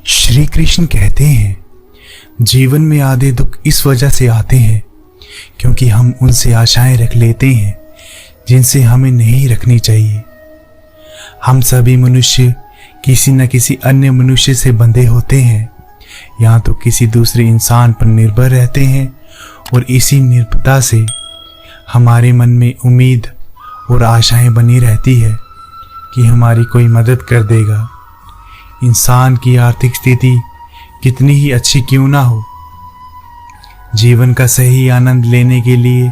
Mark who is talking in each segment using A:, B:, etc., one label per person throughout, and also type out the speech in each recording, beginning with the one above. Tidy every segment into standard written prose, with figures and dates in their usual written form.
A: श्री कृष्ण कहते हैं, जीवन में आधे दुख इस वजह से आते हैं क्योंकि हम उनसे आशाएं रख लेते हैं जिनसे हमें नहीं रखनी चाहिए। हम सभी मनुष्य किसी न किसी अन्य मनुष्य से बंधे होते हैं, या तो किसी दूसरे इंसान पर निर्भर रहते हैं और इसी निर्भरता से हमारे मन में उम्मीद और आशाएं बनी रहती है कि हमारी कोई मदद कर देगा। इंसान की आर्थिक स्थिति कितनी ही अच्छी क्यों ना हो, जीवन का सही आनंद लेने के लिए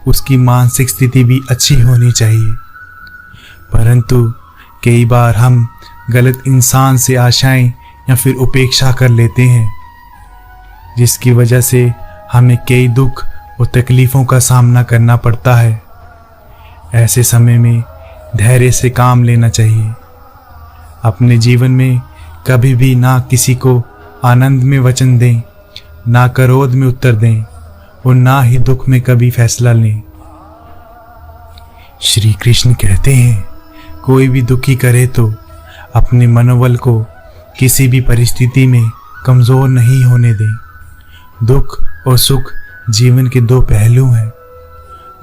A: उसकी मानसिक स्थिति भी अच्छी होनी चाहिए। परंतु कई बार हम गलत इंसान से आशाएं या फिर उपेक्षा कर लेते हैं, जिसकी वजह से हमें कई दुख और तकलीफ़ों का सामना करना पड़ता है। ऐसे समय में धैर्य से काम लेना चाहिए। अपने जीवन में कभी भी ना किसी को आनंद में वचन दें, ना क्रोध में उत्तर दें और ना ही दुख में कभी फैसला लें। श्री कृष्ण कहते हैं, कोई भी दुखी करे तो अपने मनोबल को किसी भी परिस्थिति में कमज़ोर नहीं होने दें। दुख और सुख जीवन के दो पहलू हैं,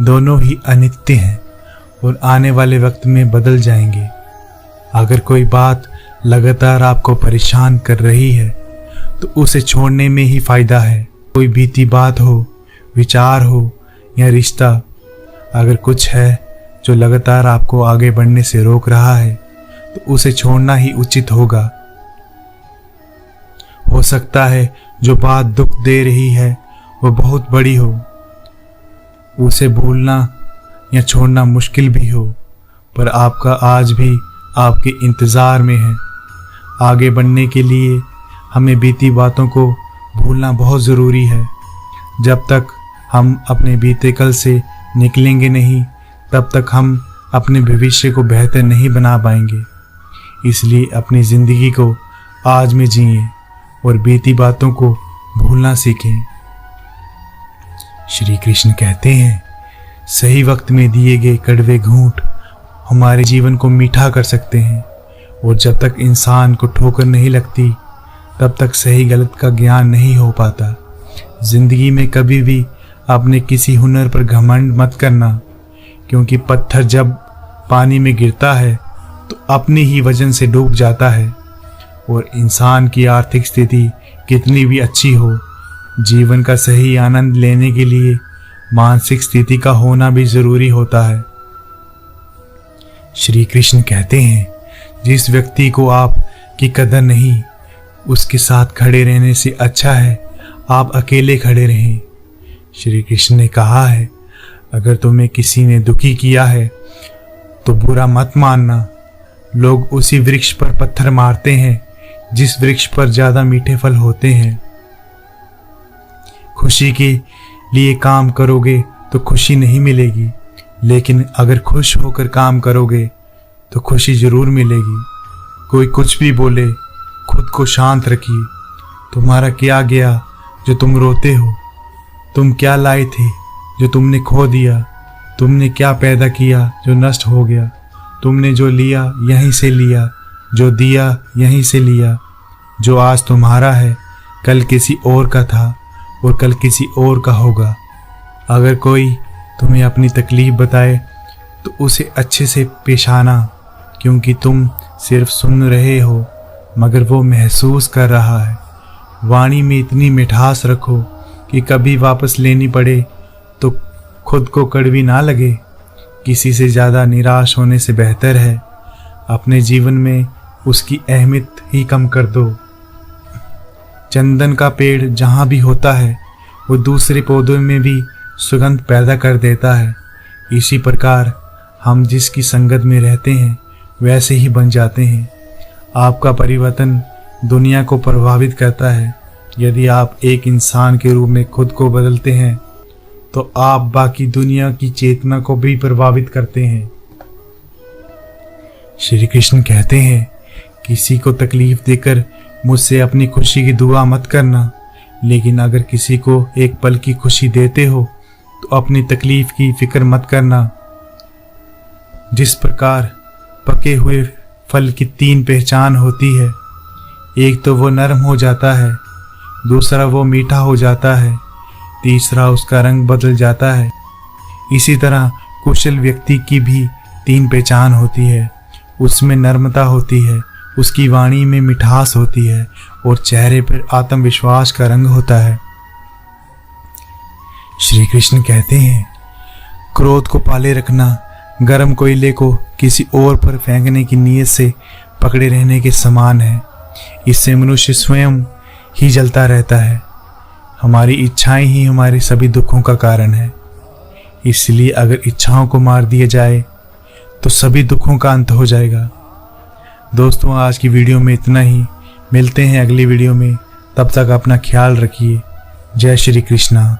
A: दोनों ही अनित्य हैं और आने वाले वक्त में बदल जाएंगे। अगर कोई बात लगातार आपको परेशान कर रही है तो उसे छोड़ने में ही फायदा है। कोई बीती बात हो, विचार हो या रिश्ता, अगर कुछ है जो लगातार आपको आगे बढ़ने से रोक रहा है तो उसे छोड़ना ही उचित होगा। हो सकता है जो बात दुख दे रही है वो बहुत बड़ी हो, उसे भूलना या छोड़ना मुश्किल भी हो, पर आपका आज भी आपके इंतज़ार में है। आगे बढ़ने के लिए हमें बीती बातों को भूलना बहुत ज़रूरी है। जब तक हम अपने बीते कल से निकलेंगे नहीं, तब तक हम अपने भविष्य को बेहतर नहीं बना पाएंगे। इसलिए अपनी ज़िंदगी को आज में जिएं और बीती बातों को भूलना सीखें। श्री कृष्ण कहते हैं, सही वक्त में दिए गए कड़वे घूंट हमारे जीवन को मीठा कर सकते हैं, और जब तक इंसान को ठोकर नहीं लगती तब तक सही गलत का ज्ञान नहीं हो पाता। जिंदगी में कभी भी अपने किसी हुनर पर घमंड मत करना, क्योंकि पत्थर जब पानी में गिरता है तो अपनी ही वजन से डूब जाता है। और इंसान की आर्थिक स्थिति कितनी भी अच्छी हो, जीवन का सही आनंद लेने के लिए मानसिक स्थिति का होना भी जरूरी होता है। श्री कृष्ण कहते हैं, जिस व्यक्ति को आपकी कदर नहीं, उसके साथ खड़े रहने से अच्छा है आप अकेले खड़े रहें। श्री कृष्ण ने कहा है, अगर तुम्हें किसी ने दुखी किया है तो बुरा मत मानना। लोग उसी वृक्ष पर पत्थर मारते हैं जिस वृक्ष पर ज्यादा मीठे फल होते हैं। खुशी के लिए काम करोगे तो खुशी नहीं मिलेगी, लेकिन अगर खुश होकर काम करोगे तो खुशी जरूर मिलेगी। कोई कुछ भी बोले, खुद को शांत रखिए। तुम्हारा क्या गया जो तुम रोते हो? तुम क्या लाए थे जो तुमने खो दिया? तुमने क्या पैदा किया जो नष्ट हो गया? तुमने जो लिया यहीं से लिया, जो दिया यहीं से लिया। जो आज तुम्हारा है कल किसी और का था और कल किसी और का होगा। अगर कोई तुम्हें अपनी तकलीफ बताए तो उसे अच्छे से पेश आना, क्योंकि तुम सिर्फ सुन रहे हो मगर वो महसूस कर रहा है। वाणी में इतनी मिठास रखो कि कभी वापस लेनी पड़े तो खुद को कड़वी ना लगे। किसी से ज़्यादा निराश होने से बेहतर है अपने जीवन में उसकी अहमियत ही कम कर दो। चंदन का पेड़ जहाँ भी होता है वो दूसरे पौधों में भी सुगंध पैदा कर देता है। इसी प्रकार हम जिसकी संगत में रहते हैं वैसे ही बन जाते हैं। आपका परिवर्तन दुनिया को प्रभावित करता है। यदि आप एक इंसान के रूप में खुद को बदलते हैं तो आप बाकी दुनिया की चेतना को भी प्रभावित करते हैं। श्री कृष्ण कहते हैं, किसी को तकलीफ देकर मुझसे अपनी खुशी की दुआ मत करना, लेकिन अगर किसी को एक पल की खुशी देते हो तो अपनी तकलीफ की फिक्र मत करना। जिस प्रकार पके हुए फल की 3 पहचान होती है, एक तो वो नरम हो जाता है, दूसरा वो मीठा हो जाता है, तीसरा उसका रंग बदल जाता है। इसी तरह कुशल व्यक्ति की भी 3 पहचान होती है। उसमें नम्रता होती है, उसकी वाणी में मिठास होती है और चेहरे पर आत्मविश्वास का रंग होता है। श्री कृष्ण कहते हैं, क्रोध को पाले रखना गर्म कोयले को किसी और पर फेंकने की नीयत से पकड़े रहने के समान है। इससे मनुष्य स्वयं ही जलता रहता है। हमारी इच्छाएं ही हमारे सभी दुखों का कारण है। इसलिए अगर इच्छाओं को मार दिया जाए तो सभी दुखों का अंत हो जाएगा। दोस्तों, आज की वीडियो में इतना ही। मिलते हैं अगली वीडियो में। तब तक अपना ख्याल रखिए। जय श्री कृष्णा।